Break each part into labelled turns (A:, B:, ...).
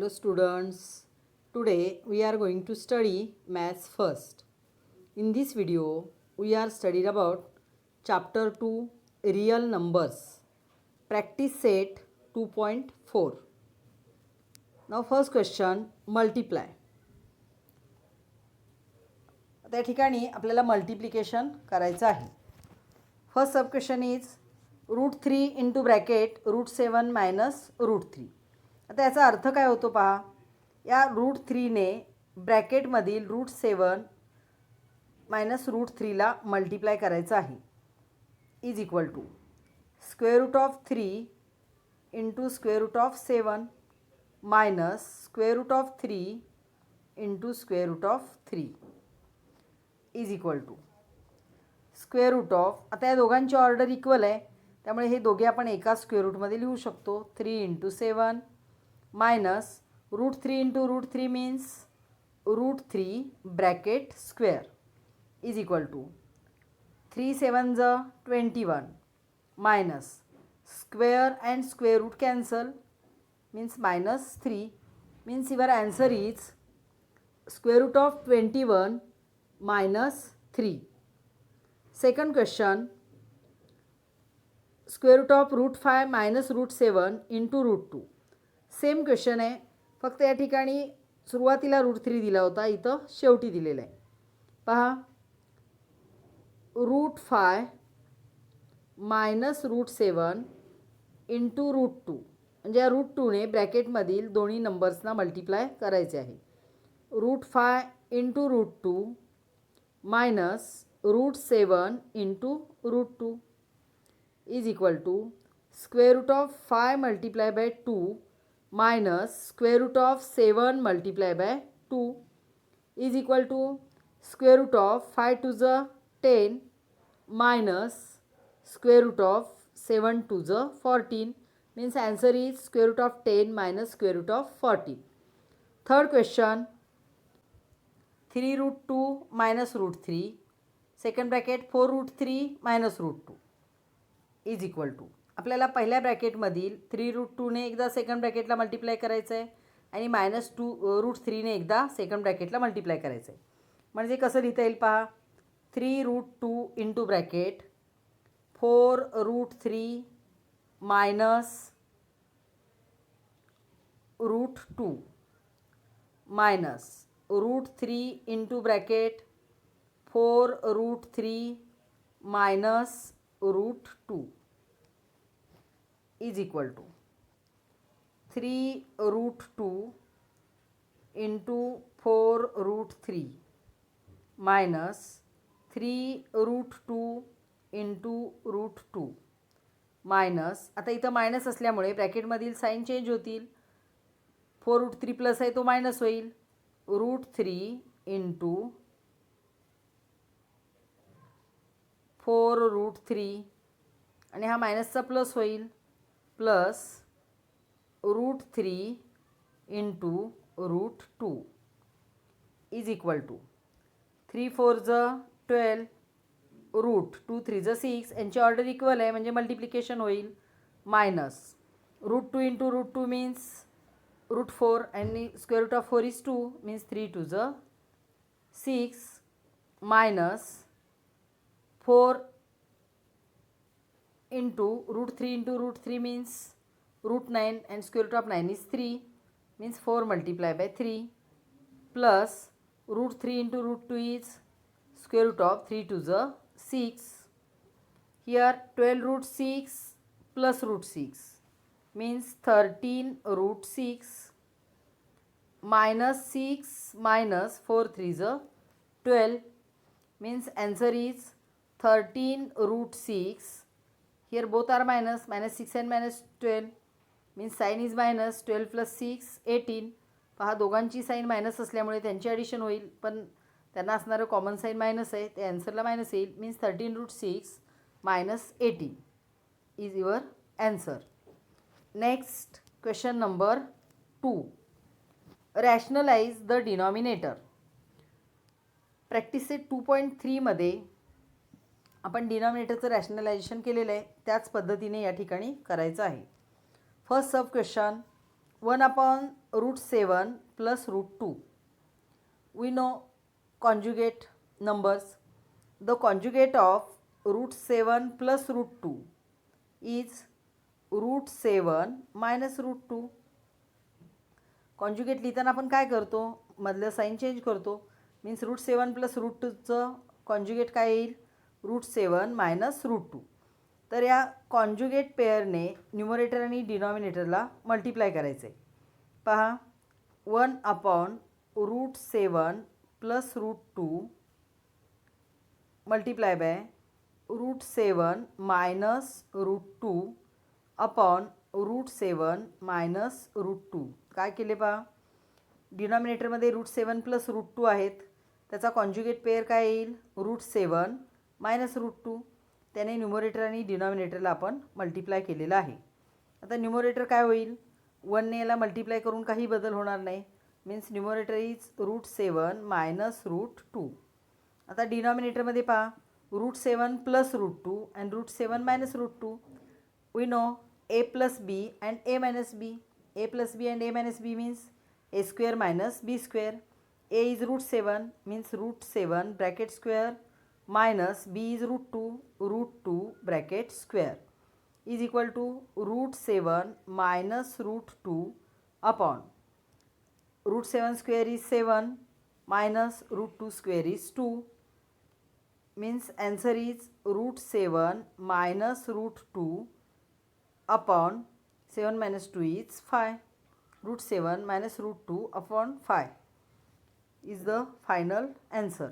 A: Hello students, today we are going to study maths first. In this video, we are studying about chapter 2 real numbers, practice set 2.4. Now first question, multiply. त्या ठिकाणी आपल्याला multiplication करायचं आहे. First sub question is √3 into bracket √7 minus √3. आता याचा अर्थ काय होतो पहा. या √3ने ब्रॅकेटमधील √7 मायनस √3ला मल्टिप्लाय करायचं आहे. Is equal to √3 into √7 minus √3 into √3 is equal to आता या दोघांची ऑर्डर इक्वल आहे, त्यामुळे हे दोघे आपण एका स्क्वेअर रूटमध्ये लिहू शकतो. 3 into 7 minus √3 into √3 means √3 bracket square is equal to 3 7 21 minus square and square root cancel means -3 means your answer is √21 -3. Second question √5 minus √7 into √2. Same question आहे, फक्त या ठिकाणी सुरुवातीला √3 दिला होता, इथं शेवटी दिलेला आहे. पहा √5 मायनस √7 इंटू √2 म्हणजे या √2ने ब्रॅकेटमधील दोन्ही नंबर्सना मल्टिप्लाय करायचे आहे. √5 into √2 minus √7 into √2 is equal to √5 multiply by 2 minus √7 multiply by 2 is equal to √5 2 10 minus √7 2 14 means answer is √10 minus √14. Third question 3√2 minus √3 second bracket 4√3 minus √2 is equal to आपल्याला पहिल्या ब्रॅकेटमधील 3√2ने एकदा second ब्रॅकेटला multiply करायचं आहे आणि -2√3ने एकदा second ब्रॅकेटला multiply करायचं आहे. म्हणजे कसं लिहिता येईल पहा. 3√2 into bracket 4√3 minus √2 minus √3 into bracket 4√3 minus √2 is equal to 3√2 into 4√3 minus 3√2 into √2 minus, आता इथं मायनस असल्यामुळे ब्रॅकेटमधील साईन चेंज होतील. 4√3 प्लस आहे तो मायनस होईल. √3 इंटू 4√3 आणि हा मायनसचा प्लस होईल plus √3 into √2 is equal to 3 4 12 √2 3 6 यांची ऑर्डर इक्वल आहे म्हणजे मल्टिप्लिकेशन होईल. मायनस √2 इंटू √2 मीन्स √4 आणि √4 is 2 means 3 2 6 minus 4 into √3 into √3 means √9 and √9 is 3 means 4 multiplied by 3 plus √3 into √2 is √3 to the 6. Here 12√6 plus √6 means 13√6 minus 6 minus 4 3 is 12 means answer is 13√6. Here both are minus, -6 and -12 means sign is minus. 12 plus 6 18. पहा दोघांची sine minus असल्यामुळे त्यांची addition होईल, पण त्यांना असणारं common sine minus आहे, ते ॲन्सरला मायनस येईल. Means 13√6 minus 18 is your answer. Next question number 2. Rationalize the denominator. Practice set 2.3मध्ये आपण डिनॉमिनेटरचं रॅशनलायझेशन केलेलं आहे, त्याच पद्धतीने या ठिकाणी करायचं आहे. First sub question 1/√3 route 7 plus root 2. We know conjugate numbers. The conjugate of root 7 plus root 2 is root 7 minus root 2. Conjugate लिहिताना आपण काय करतो, मधलं साईन चेंज करतो. मीन्स रूट 7 प्लस रूट 2चं कॉन्जुगेट काय येईल, रूट 7 मायनस रूट 2. तर या कॉन्जुगेट पेअरने न्युमरेटर आणि डिनॉमिनेटरला मल्टिप्लाय करायचं आहे. पहा, 1 upon root 7 plus root 2 multiply by root 7 minus root 2 upon root 7 minus root 2. काय केले पहा, डिनॉमिनेटरमध्ये रूट 7 प्लस रूट 2 आहेत, त्याचा कॉन्जुगेट पेअर काय येईल, रूट 7 मायनस रूट 2. त्याने न्युमरेटर आणि डिनॉमिनेटरला आपण मल्टिप्लाय केलेलं आहे. आता न्युमरेटर काय होईल, 1ने याला मल्टिप्लाय करून काही बदल होणार नाही. Means numerator is root 7 minus root 2. आता डिनॉमिनेटरमध्ये पहा, root 7 plus root 2 and root 7 minus root 2. We know a plus b and a minus b. a plus b and a minus b means a square minus b square. a is root 7 means root 7 bracket square minus b is root 2 bracket square is equal to root 7 minus root 2 upon root 7 square is 7 minus root 2 square is 2. Means answer is root 7 minus root 2 upon 7 minus 2 is 5. Root 7 minus root 2 upon 5 is the final answer.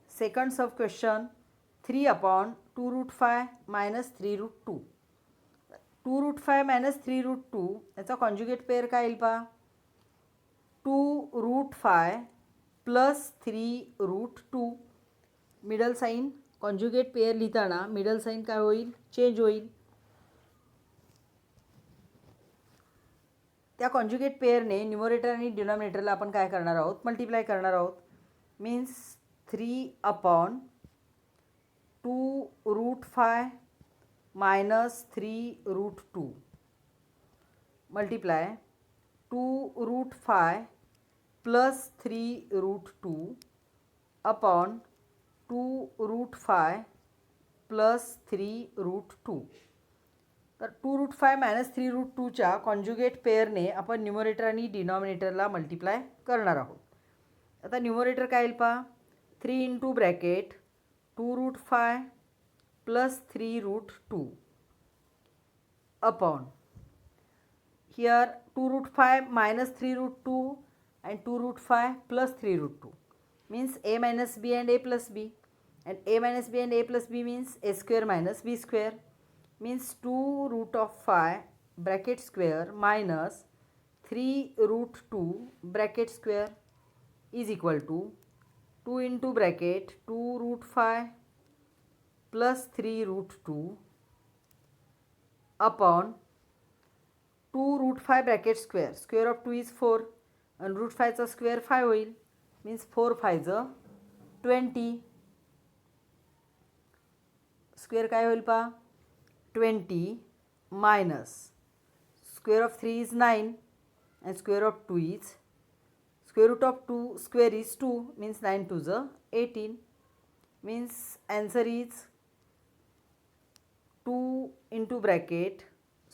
A: Second sub question, 3 upon 2 root 5 minus 3 root 2. 2 root 5 minus 3 root 2 याचा conjugate pair काय येईल पहा, 2 root 5 plus 3 root 2. Middle sign conjugate pair लिहिताना middle sign काय होईल, change होईल. त्या conjugate पेअरने न्युमरेटर आणि डिनॉमिनेटरला आपण काय करणार आहोत, मल्टिप्लाय करणार आहोत. Means 3 upon 2 root 5 minus 3 root 2 multiply 2 root 5 plus 3 root 2 upon 2 root 5 plus 3 root 2. तर 2 रूट 5 मायनस 3 रूट 2च्या कॉन्जुगेट पेअरने आपण न्युमरेटर आणि डिनॉमिनेटरला मल्टिप्लाय करणार आहोत. आता न्युमरेटर काय येईल पहा, 3 into bracket 2 root 5 plus 3 root 2 upon here 2 root 5 minus 3 root 2 and 2 root 5 plus 3 root 2 means a minus b and a plus b, and a minus b and a plus b means a square minus b square means 2 root of 5 bracket square minus 3 root 2 bracket square is equal to 2 into bracket 2 root 5 plus 3 root 2 upon 2 root 5 bracket square. Square of 2 is 4 and root 5 चा square 5 होईल. means 4 5 20. Square काय होईल पहा, 20 minus square of 3 is 9 and square of 2 is square root of 2 square is 2 means 9 2 18 means answer is 2 into bracket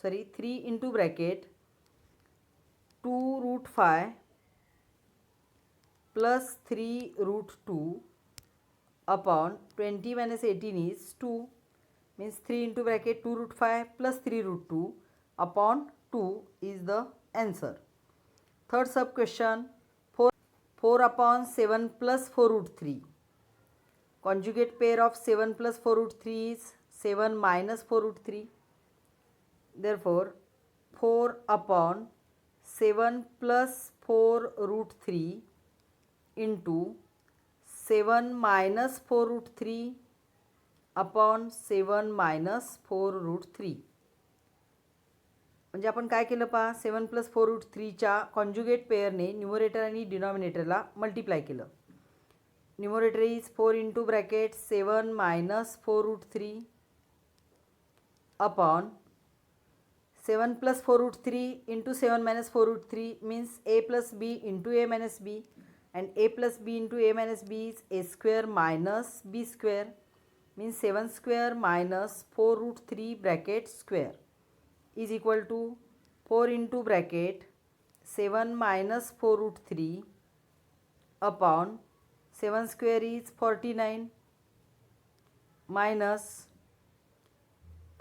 A: 3 into bracket 2 root 5 plus 3 root 2 upon 20 minus 18 is 2 means 3 into bracket 2 root 5 plus 3 root 2 upon 2 is the answer. Third sub question, 4 upon 7 plus 4 root 3. Conjugate pair of 7 plus 4 root 3 is 7 minus 4 root 3. Therefore 4 upon 7 plus 4 root 3 into 7 minus 4 root 3 upon 7 minus 4 root 3. म्हणजे आपण काय केलं पहा, 7 plus 4 root 3च्या conjugate पेअरने numerator आणि डिनॉमिनेटरला multiply केलं. Numerator is 4 into bracket 7 minus 4 root 3 upon 7 plus 4 root 3 into 7 minus 4 root 3 means a plus b into a minus b, and a plus b into a minus b is a square minus b square, means 7 square minus 4 root 3 bracket square is equal to 4 into bracket 7 minus 4 root 3 upon 7 square is 49 minus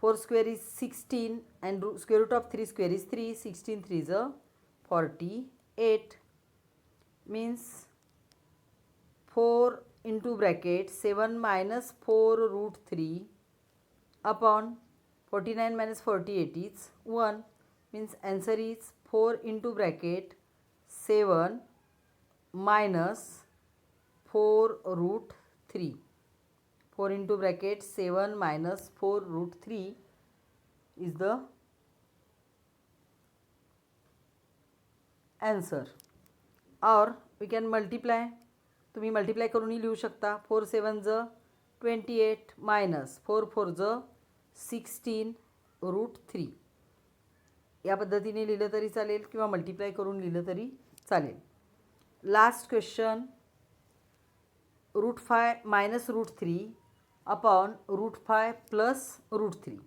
A: 4 square is 16 and square root of 3 square is 3. 16 3 is a 48, means 4 into bracket 7 minus 4 root 3 upon 49 minus 48 is 1, means answer is 4 into bracket 7 minus 4 root 3. 4 into bracket 7 minus 4 root 3 is the answer. Or we can multiply. तुम्ही multiply करूनही लिहू शकता. 4 7 ज 28 minus 4 4 ज 16 route 3. या पद्धतीने लिहिलं तरी चालेल किंवा मल्टिप्लाय करून लिहिलं तरी चालेल. Last question, root 5 minus root 3 upon root 5 plus root 3.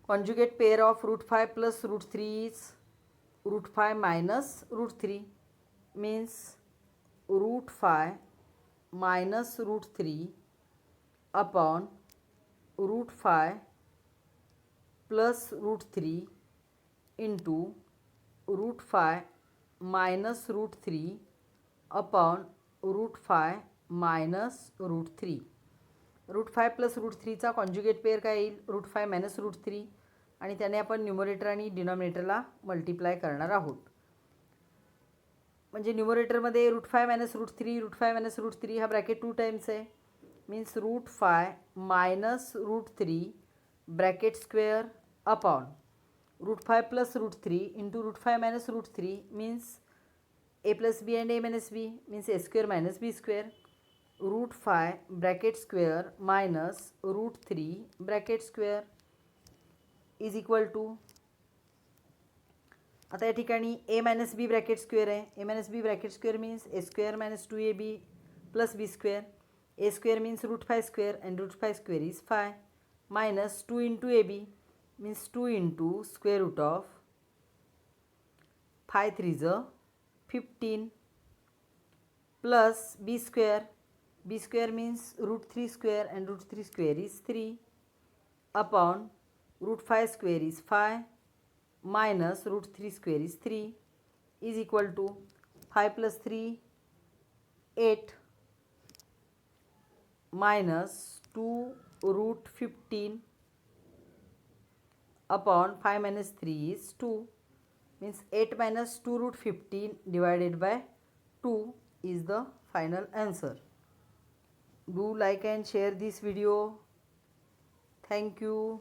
A: Conjugate pair of root 5 plus root 3 is root 5 minus root 3, means root 5 minus root 3 upon root 5 plus root 3 into root 5 minus root 3 upon root 5 minus root 3. Root 5 plus root 3चा conjugate pair काय येईल? Route 5 minus root 3, आणि त्याने आपण numerator आणि डिनॉमिनेटरला multiply करणार आहोत. म्हणजे न्यूमरेटरमध्ये root 5 minus root 3, root 5 minus root 3 हा ब्रॅकेट 2 टाइम्स आहे, means root 5 minus root 3 bracket square upon root 5 plus root 3 into root 5 minus root 3 means a plus b and a minus b means a square minus b square, root 5 bracket square minus root 3 bracket square is equal to, आता या ठिकाणी a minus b bracket square आहे. a minus b bracket square means a square minus 2ab plus b square. a square means root 5 square and root 5 square is 5 minus 2 into ab means 2 into square root of 5 3 is 15 plus b square. b square means root 3 square and root 3 square is 3 upon root 5 square is 5 minus root 3 square is 3 is equal to 5 plus 3 8 minus 2 root 15 upon 5 minus 3 is 2, means 8 minus 2 root 15 divided by 2 is the final answer. Do like and share this video. Thank you.